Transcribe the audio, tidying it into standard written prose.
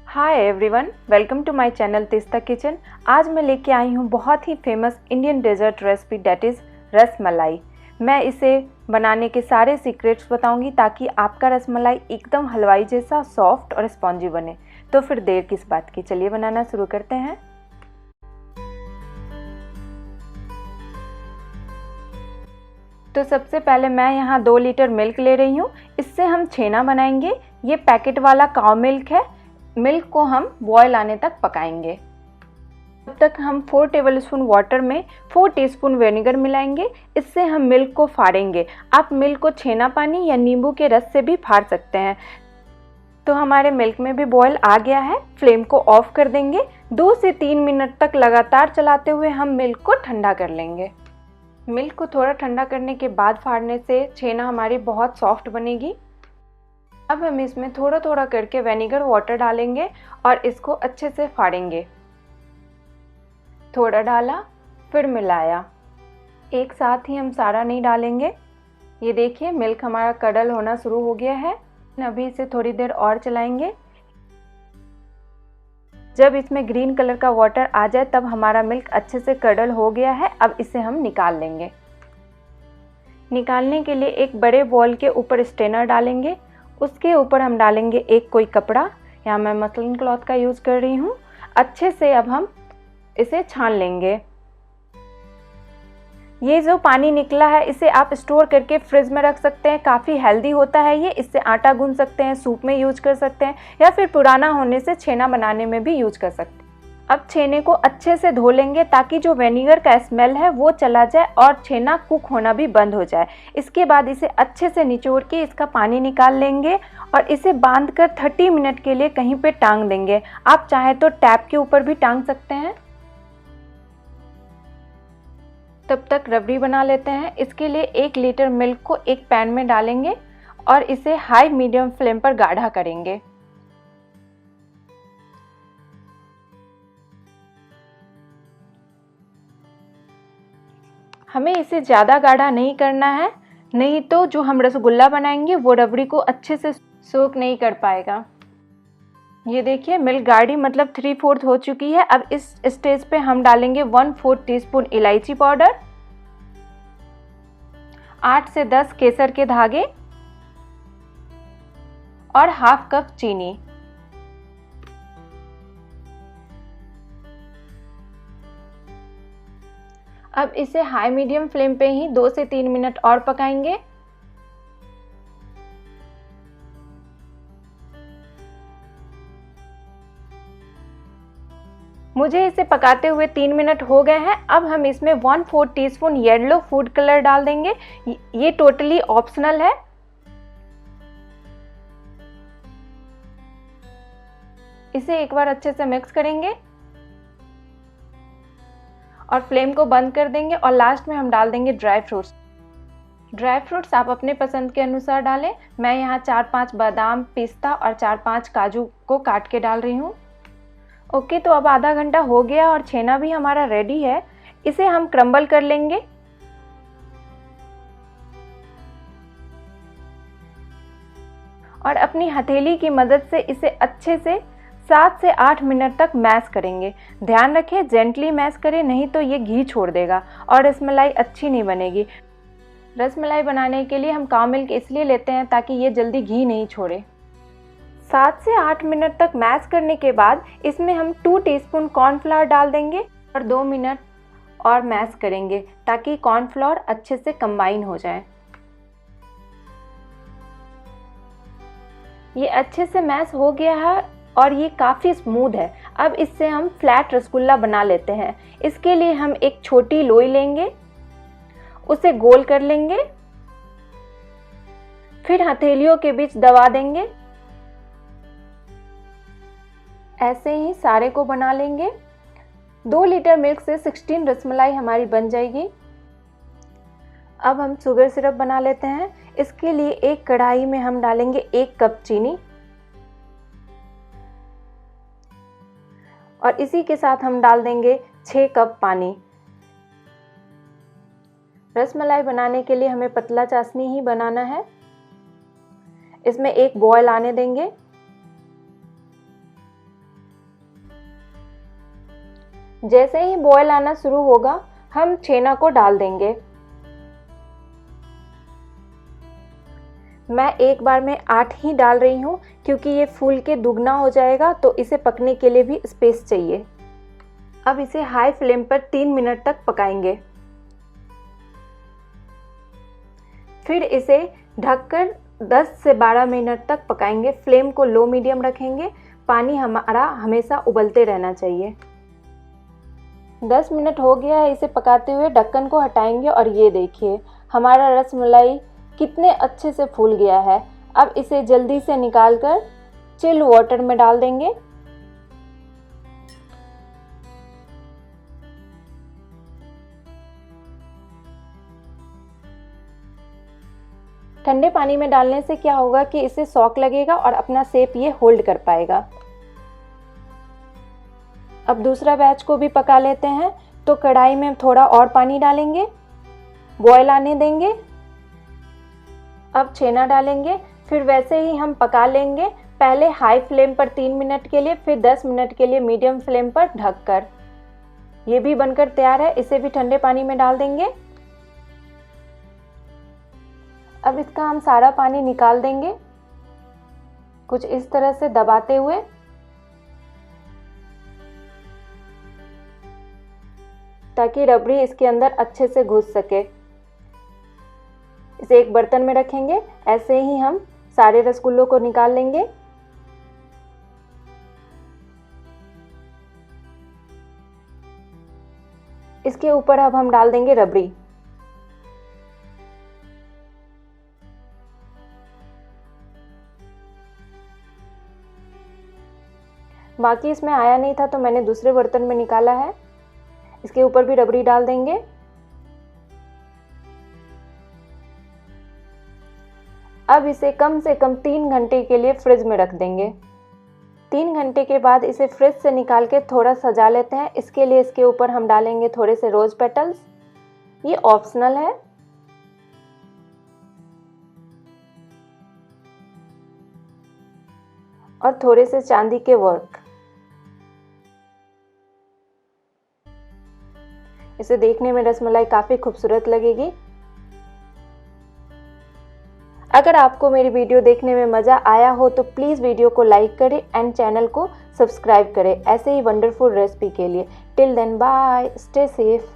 Hi everyone, welcome to my channel Teesta kitchen. आज मैं लेके आई हूँ बहुत ही famous Indian dessert recipe that is rasmalai. मैं इसे बनाने के सारे सीक्रेट्स बताऊंगी ताकि आपका रसमलाई एकदम हलवाई जैसा सॉफ्ट और स्पॉन्जी बने। तो फिर देर किस बात की, चलिए बनाना शुरू करते हैं। तो सबसे पहले मैं यहाँ 2 लीटर मिल्क ले रही हूँ। इससे हम छेना बनाएंगे। ये पैकेट वाला काऊ मिल्क है। मिल्क को हम बॉयल आने तक पकाएंगे। तब तक हम 4 टेबलस्पून वाटर में 4 टीस्पून विनेगर मिलाएंगे। इससे हम मिल्क को फाड़ेंगे। आप मिल्क को छेना पानी या नींबू के रस से भी फाड़ सकते हैं। तो हमारे मिल्क में भी बॉयल आ गया है। फ्लेम को ऑफ कर देंगे। 2 से 3 मिनट तक लगातार चलाते हुए हम मिल्क को ठंडा कर लेंगे। मिल्क को थोड़ा ठंडा करने के बाद फाड़ने से छेना हमारी बहुत सॉफ्ट बनेगी। अब हम इसमें थोड़ा थोड़ा करके विनेगर वाटर डालेंगे और इसको अच्छे से फाड़ेंगे। थोड़ा डाला, फिर मिलाया। एक साथ ही हम सारा नहीं डालेंगे। ये देखिए मिल्क हमारा कडल होना शुरू हो गया है। अभी इसे थोड़ी देर और चलाएंगे। जब इसमें ग्रीन कलर का वाटर आ जाए तब हमारा मिल्क अच्छे से कडल हो गया है। अब इसे हम निकाल लेंगे। निकालने के लिए एक बड़े बॉल के ऊपर स्ट्रेनर डालेंगे। उसके ऊपर हम डालेंगे एक कोई कपड़ा। यहाँ मैं मसलिन क्लॉथ का यूज़ कर रही हूँ। अच्छे से अब हम इसे छान लेंगे। ये जो पानी निकला है इसे आप स्टोर करके फ्रिज में रख सकते हैं। काफ़ी हेल्दी होता है ये। इससे आटा गूंथ सकते हैं, सूप में यूज कर सकते हैं या फिर पुराना होने से छेना बनाने में भी यूज कर सकते हैं। अब छेने को अच्छे से धो लेंगे ताकि जो विनेगर का स्मेल है वो चला जाए और छेना कुक होना भी बंद हो जाए। इसके बाद इसे अच्छे से निचोड़ के इसका पानी निकाल लेंगे और इसे बांधकर 30 मिनट के लिए कहीं पे टांग देंगे। आप चाहे तो टैप के ऊपर भी टांग सकते हैं। तब तक रबड़ी बना लेते हैं। इसके लिए 1 लीटर मिल्क को एक पैन में डालेंगे और इसे हाई मीडियम फ्लेम पर गाढ़ा करेंगे। हमें इसे ज़्यादा गाढ़ा नहीं करना है, नहीं तो जो हम रसगुल्ला बनाएंगे वो रबड़ी को अच्छे से सोक नहीं कर पाएगा। ये देखिए मिल्क गाढ़ी मतलब 3/4 हो चुकी है। अब इस स्टेज पे हम डालेंगे 1/4 टीस्पून इलायची पाउडर, 8 से 10 केसर के धागे और ½ कप चीनी। अब इसे हाई मीडियम फ्लेम पे ही 2 से 3 मिनट और पकाएंगे। मुझे इसे पकाते हुए 3 मिनट हो गए हैं। अब हम इसमें 1/4 टीस्पून येलो फूड कलर डाल देंगे। ये टोटली ऑप्शनल है। इसे एक बार अच्छे से मिक्स करेंगे और फ्लेम को बंद कर देंगे और लास्ट में हम डाल देंगे ड्राई फ्रूट्स। ड्राई फ्रूट्स आप अपने पसंद के अनुसार डालें। मैं यहाँ 4-5 बादाम, पिस्ता और 4-5 काजू को काट के डाल रही हूँ। ओके, तो अब आधा घंटा हो गया और छेना भी हमारा रेडी है। इसे हम क्रम्बल कर लेंगे। और अपनी हथेली की मदद से इसे अच्छे से 7 से 8 मिनट तक मैश करेंगे। ध्यान रखें जेंटली मैश करें, नहीं तो ये घी छोड़ देगा और रसमलाई अच्छी नहीं बनेगी। रसमलाई बनाने के लिए हम काऊ मिल्क इसलिए लेते हैं ताकि ये जल्दी घी नहीं छोड़े। 7 से 8 मिनट तक मैश करने के बाद इसमें हम 2 टीस्पून कॉर्नफ्लावर डाल देंगे और 2 मिनट और मैश करेंगे ताकि कॉर्नफ्लावर अच्छे से कंबाइन हो जाए। ये अच्छे से मैश हो गया है और ये काफ़ी स्मूथ है। अब इससे हम फ्लैट रसगुल्ला बना लेते हैं। इसके लिए हम एक छोटी लोई लेंगे, उसे गोल कर लेंगे, फिर हथेलियों के बीच दबा देंगे। ऐसे ही सारे को बना लेंगे। 2 लीटर मिल्क से 16 रसमलाई हमारी बन जाएगी। अब हम शुगर सिरप बना लेते हैं। इसके लिए एक कढ़ाई में हम डालेंगे 1 कप चीनी और इसी के साथ हम डाल देंगे 6 कप पानी। रसमलाई बनाने के लिए हमें पतला चाशनी ही बनाना है। इसमें एक बॉयल आने देंगे। जैसे ही बॉयल आना शुरू होगा हम छेना को डाल देंगे। मैं एक बार में 8 ही डाल रही हूँ क्योंकि ये फूल के दुगना हो जाएगा, तो इसे पकने के लिए भी स्पेस चाहिए। अब इसे हाई फ्लेम पर 3 मिनट तक पकाएंगे। फिर इसे ढककर 10 से 12 मिनट तक पकाएंगे। फ्लेम को लो मीडियम रखेंगे। पानी हमारा हमेशा उबलते रहना चाहिए। 10 मिनट हो गया है इसे पकाते हुए। ढक्कन को हटाएंगे और ये देखिए हमारा रसमलाई कितने अच्छे से फूल गया है। अब इसे जल्दी से निकालकर चिल वाटर में डाल देंगे। ठंडे पानी में डालने से क्या होगा कि इसे शॉक लगेगा और अपना शेप ये होल्ड कर पाएगा। अब दूसरा बैच को भी पका लेते हैं। तो कढ़ाई में थोड़ा और पानी डालेंगे, बॉयल आने देंगे। अब छेना डालेंगे। फिर वैसे ही हम पका लेंगे, पहले हाई फ्लेम पर 3 मिनट के लिए, फिर 10 मिनट के लिए मीडियम फ्लेम पर ढककर। ये भी बनकर तैयार है। इसे भी ठंडे पानी में डाल देंगे। अब इसका हम सारा पानी निकाल देंगे, कुछ इस तरह से दबाते हुए। ताकि रबड़ी इसके अंदर अच्छे से घुस सके। इसे एक बर्तन में रखेंगे। ऐसे ही हम सारे रसगुल्लों को निकाल लेंगे। इसके ऊपर अब हम डाल देंगे रबड़ी। बाकी इसमें आया नहीं था तो मैंने दूसरे बर्तन में निकाला है। इसके ऊपर भी रबड़ी डाल देंगे। अब इसे कम से कम 3 घंटे के लिए फ्रिज में रख देंगे। 3 घंटे के बाद इसे फ्रिज से निकाल के थोड़ा सजा लेते हैं। इसके लिए इसके ऊपर हम डालेंगे थोड़े से रोज पेटल्स। ये ऑप्शनल है। और थोड़े से चांदी के वर्क। इसे देखने में रसमलाई काफ़ी खूबसूरत लगेगी। अगर आपको मेरी वीडियो देखने में मज़ा आया हो तो प्लीज़ वीडियो को लाइक करें एंड चैनल को सब्सक्राइब करें ऐसे ही वंडरफुल रेसिपी के लिए। Till then bye, stay safe.